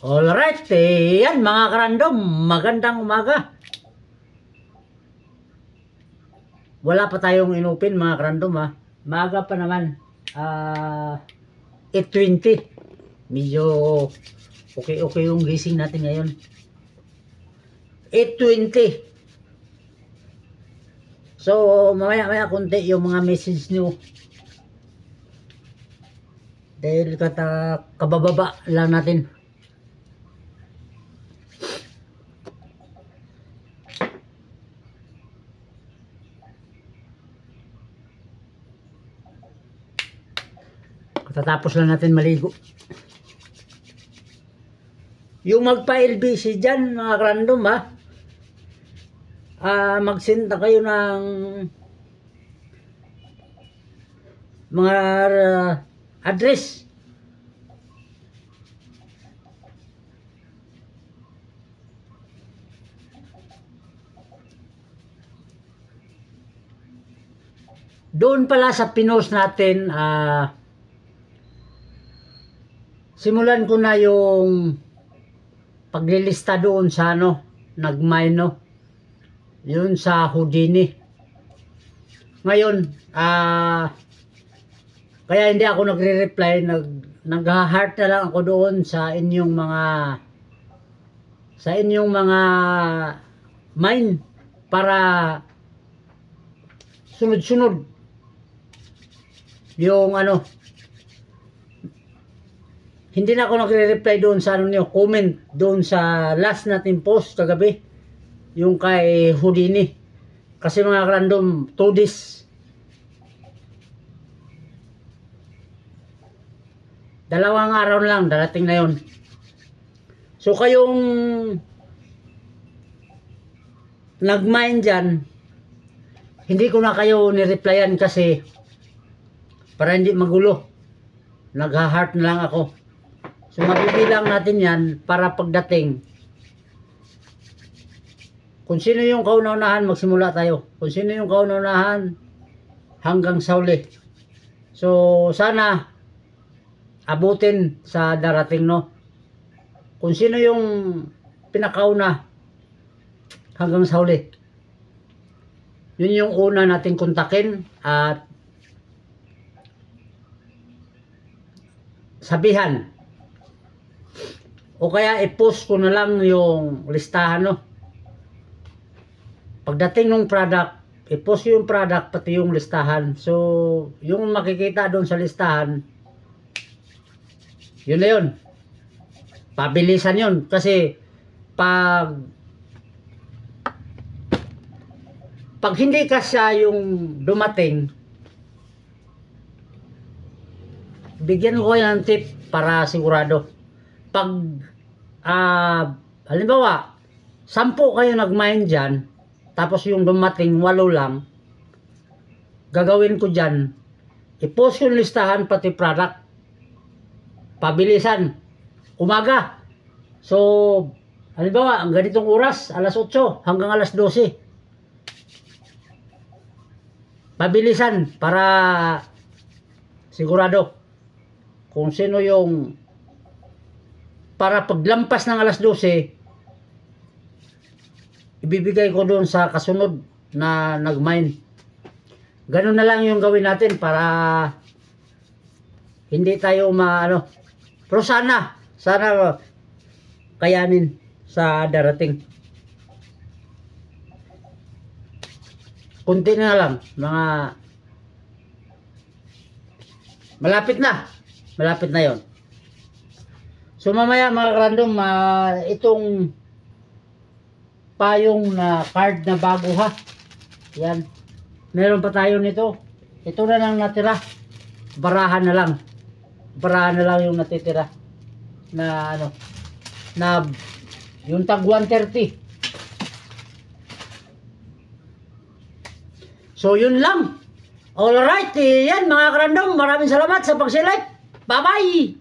Alright, yan mga karandom, magandang umaga. Wala pa tayong inupin mga karandom ha. Maaga pa naman. 8:20. Medyo okay yung gising natin ngayon. 8:20. So mamaya konti yung mga message nyo. Dahil kabababa lang natin. Tatapos lang natin maligo. Yung magpa-LBC dyan mga random ha, magsend na kayo ng mga address. Doon pala sa pinost natin, simulan ko na yung paglilista doon sa nagmine yun sa Houdini. Ngayon, kaya hindi ako nagre-reply, nag-heart na lang ako doon sa inyong mga mine para sunod-sunod yung hindi na ako nagre-reply doon sa comment doon sa last natin post kagabi, yung kay Houdini. Kasi mga random, 2 days. Dalawang araw lang, darating na yon. So kayong nag-mine dyan, hindi ko na kayo ni-replyan kasi para hindi magulo. Nag-heart na lang ako. So mabibilang natin yan para pagdating, kung sino yung kauna-unahan, magsimula tayo. Kung sino yung kauna-unahan hanggang sa uli. So sana abutin sa darating kung sino yung pinakauna hanggang sa uli. Yun yung una nating kontakin at sabihan. O kaya i-post ko na lang yung listahan Pagdating ng product, i-post yung product pati yung listahan. So, yung makikita doon sa listahan, yun na yun. Pabilisan yun. Kasi, pag hindi kasya yung dumating, bigyan ko yan ng tip para sigurado. Pag halimbawa 10 kayo nag-mine dyan, tapos yung dumating 8 lang, gagawin ko dyan, i-post yung listahan pati product, pabilisan, umaga. So halimbawa ang ganitong oras, alas 8 hanggang alas 12, pabilisan para sigurado kung sino yung, para paglampas ng alas 12, ibibigay ko doon sa kasunod na nag-mine. Ganun na lang yung gawin natin para hindi tayo pero sana kayanin sa darating. Kunti na lang, mga malapit na yon. So mamaya mga random, itong payong na card na bago ha. Yan. Meron pa tayo nito. Ito na lang natira. Barahan na lang. Barahan na lang yung natitira. Na na yung tag 130. So yun lang. Alright, yan mga random. Maraming salamat sa pagsilip. Bye-bye!